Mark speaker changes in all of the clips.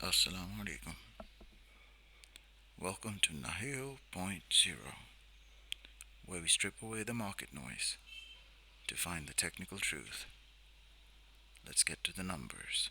Speaker 1: Assalamu alaikum. Welcome to Nahil Point Zero, where we strip away the market noise to find the technical truth. Let's get to the numbers.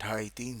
Speaker 1: 2.5-3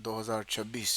Speaker 1: 2026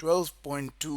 Speaker 1: $12.2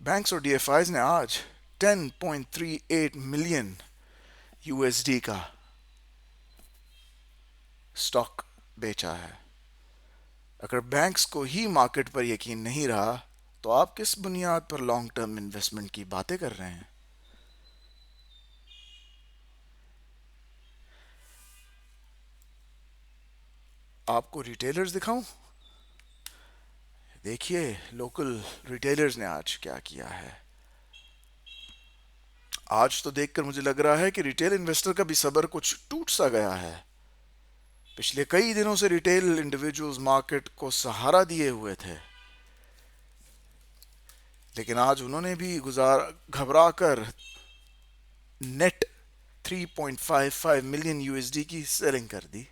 Speaker 1: banks اور D F Is نے آج 10.38 million U S D کا stock بیچا ہے. اگر banks کو ہی market پر یقین نہیں رہا تو آپ کس بنیاد پر لانگ ٹرم انویسٹمنٹ کی باتیں کر رہے ہیں؟ آپ کو ریٹیلرز دکھاؤں؟ دیکھیے لوکل ریٹیلرز نے آج کیا کیا ہے. آج تو دیکھ کر مجھے لگ رہا ہے کہ ریٹیل انویسٹر کا بھی صبر کچھ ٹوٹ سا گیا ہے. پچھلے کئی دنوں سے ریٹیل انڈیویجولز مارکیٹ کو سہارا دیے ہوئے تھے، لیکن آج انہوں نے بھی گھبرا کر net 3.55 million U S D کی سیلنگ کر دی.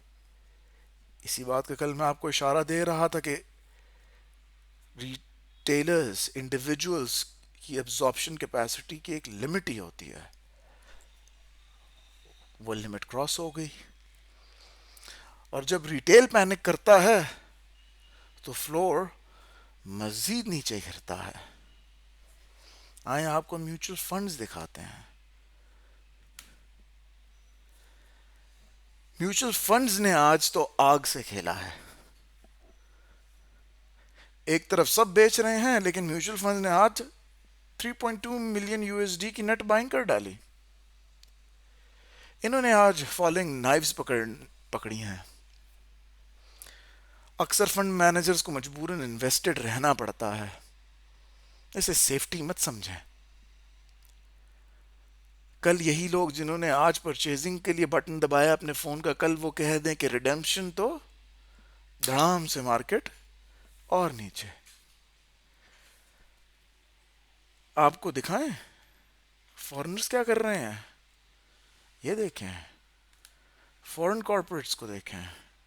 Speaker 1: اسی بات کا کل میں آپ کو اشارہ دے رہا تھا کہ ریٹیلرز انڈیویجولز کی ابزارپشن کیپیسٹی کی ایک لمٹ ہی ہوتی ہے. وہ لمٹ کراس ہو گئی، اور جب ریٹیل پینک کرتا ہے تو فلور مزید نیچے گرتا ہے. آئیں آپ کو میوچل فنڈز دکھاتے ہیں. میوچل فنڈز نے آج تو آگ سے کھیلا ہے. ایک طرف سب بیچ رہے ہیں لیکن میوچل فنڈز نے آج 3.2 ملین یو ایس ڈی کی نیٹ بائنگ کر ڈالی. انہوں نے آج فالنگ نائفز پکڑی ہیں. اکثر فنڈ مینیجرز کو مجبوراً انویسٹڈ رہنا پڑتا ہے، اسے سیفٹی مت سمجھیں. کل یہی لوگ جنہوں نے آج پرچیزنگ کے لیے بٹن دبایا اپنے فون کا، کل وہ کہہ دیں کہ ریڈیمپشن تو دھڑام سے مارکیٹ اور نیچے. آپ کو دکھائیں فورنرز کیا کر رہے ہیں؟ یہ دیکھیں فورن کارپوریٹس کو دیکھیں،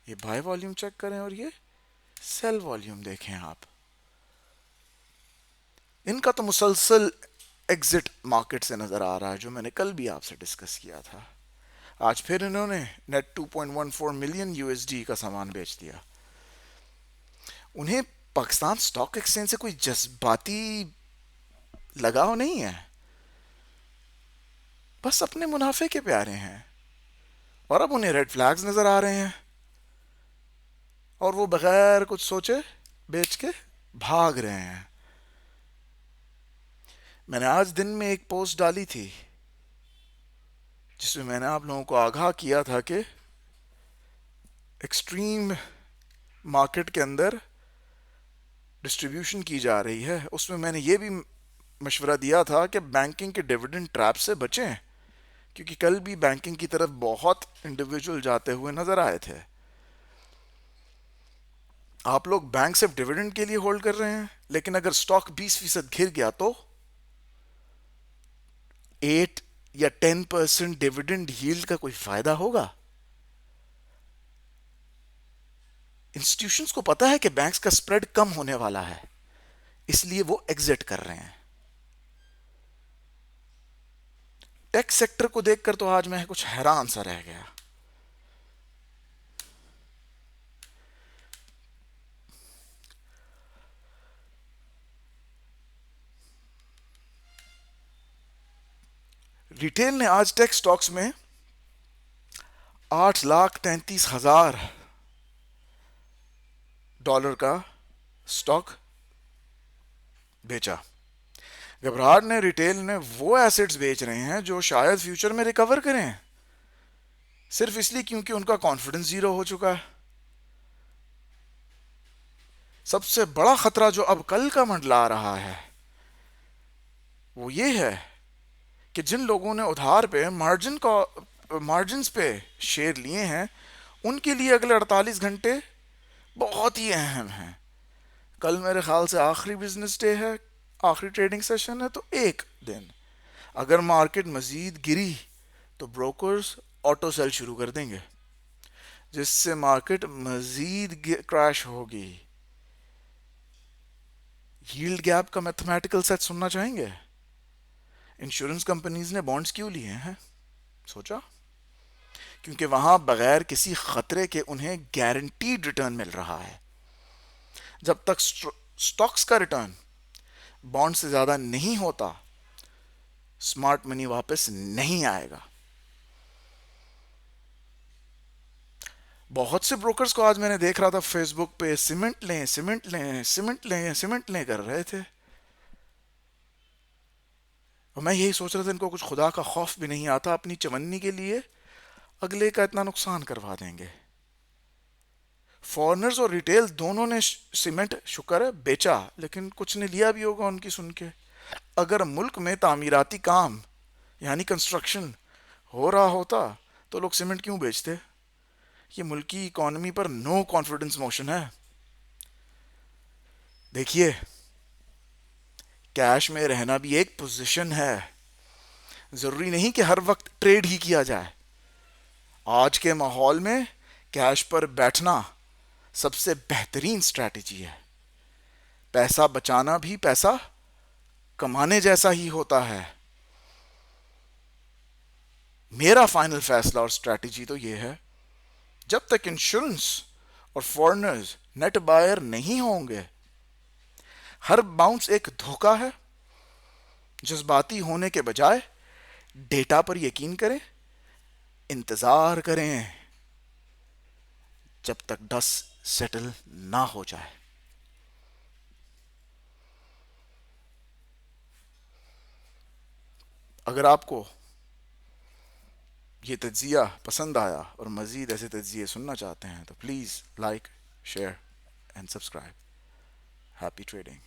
Speaker 1: یہ بائی والیوم چیک کریں اور یہ سیل والیوم دیکھیں. آپ ان کا تو مسلسل ایگزٹ مارکیٹ سے نظر آ رہا ہے، جو میں نے کل بھی آپ سے ڈسکس کیا تھا. آج پھر انہوں نے net 2.14 million U S D کا سامان بیچ دیا. انہیں پاکستان سٹاک ایکسچینج سے کوئی جذباتی لگاؤ نہیں ہے، بس اپنے منافع کے پیارے ہیں. اور اب انہیں ریڈ فلیگز نظر آ رہے ہیں اور وہ بغیر کچھ سوچے بیچ کے بھاگ رہے ہیں. میں نے آج دن میں ایک پوسٹ ڈالی تھی جس میں میں نے آپ لوگوں کو آگاہ کیا تھا کہ ایکسٹریم مارکیٹ کے اندر ڈسٹریبیوشن کی جا رہی ہے. اس میں نے یہ بھی مشورہ دیا تھا کہ بینکنگ کے ڈیویڈنڈ ٹریپ سے بچیں، کیونکہ کل بھی بینکنگ کی طرف بہت انڈیویجول جاتے ہوئے نظر آئے تھے. آپ لوگ بینک صرف ڈیویڈنڈ کے لیے ہولڈ کر رہے ہیں، لیکن اگر سٹاک 20% گر گیا تو 8 یا 10% ڈیویڈنڈ ہیلڈ کا کوئی فائدہ ہوگا؟ انسٹیٹیوشنز کو پتا ہے کہ بینکس کا سپریڈ کم ہونے والا ہے، اس لیے وہ ایگزٹ کر رہے ہیں. ٹیک سیکٹر کو دیکھ کر تو آج میں کچھ حیران سا رہ گیا. ریٹیل نے آج ٹیک سٹاکس میں 8,33,000 ڈالر کا سٹاک بیچا. گھبراہٹ نے ریٹیل نے وہ ایسٹس بیچ رہے ہیں جو شاید فیوچر میں ریکور کریں، صرف اس لیے کیونکہ ان کا کانفیڈنس زیرو ہو چکا ہے. سب سے بڑا خطرہ جو اب کل کا منڈلا رہا ہے وہ یہ ہے کہ جن لوگوں نے ادھار پہ مارجنز پہ شیئر لیے ہیں ان کے لیے اگلے 48 گھنٹے بہت ہی اہم ہیں. کل میرے خیال سے آخری بزنس ڈے ہے، آخری ٹریڈنگ سیشن ہے، تو ایک دن اگر مارکیٹ مزید گری تو بروکرز آٹو سیل شروع کر دیں گے، جس سے مارکیٹ مزید کریش ہوگی. ییلڈ گیپ کا میتھمیٹیکل سیٹ سننا چاہیں گے؟ انشورنس کمپنیز نے بانڈز کیوں لیے ہیں؟ سوچا؟ کیونکہ وہاں بغیر کسی خطرے کے انہیں گارنٹیڈ ریٹرن مل رہا ہے. جب تک سٹاکس کا ریٹرن بانڈ سے زیادہ نہیں ہوتا، اسمارٹ منی واپس نہیں آئے گا. بہت سے بروکرز کو آج میں نے دیکھ رہا تھا فیس بک پہ، سیمنٹ لیں سیمنٹ لیں سیمنٹ لیں سیمنٹ لیں کر رہے تھے. اور میں یہی سوچ رہا تھا ان کو کچھ خدا کا خوف بھی نہیں آتا، اپنی چمنی کے لیے اگلے کا اتنا نقصان کروا دیں گے. فورنرز اور ریٹیل دونوں نے سیمنٹ شکر ہے بیچا، لیکن کچھ نے لیا بھی ہوگا ان کی سن کے. اگر ملک میں تعمیراتی کام یعنی کنسٹرکشن ہو رہا ہوتا تو لوگ سیمنٹ کیوں بیچتے؟ یہ ملکی اکانومی پر نو کانفیڈنس موشن ہے. دیکھیے، کیش میں رہنا بھی ایک پوزیشن ہے. ضروری نہیں کہ ہر وقت ٹریڈ ہی کیا جائے. آج کے ماحول میں کیش پر بیٹھنا سب سے بہترین اسٹریٹجی ہے. پیسہ بچانا بھی پیسہ کمانے جیسا ہی ہوتا ہے. میرا فائنل فیصلہ اور اسٹریٹجی تو یہ ہے، جب تک انشورنس اور فورنرز نیٹ بائر نہیں ہوں گے، ہر باؤنس ایک دھوکہ ہے. جذباتی ہونے کے بجائے ڈیٹا پر یقین کریں، انتظار کریں جب تک ڈس سیٹل نہ ہو جائے. اگر آپ کو یہ تجزیہ پسند آیا اور مزید ایسے تجزیے سننا چاہتے ہیں تو please like, share and subscribe. Happy trading.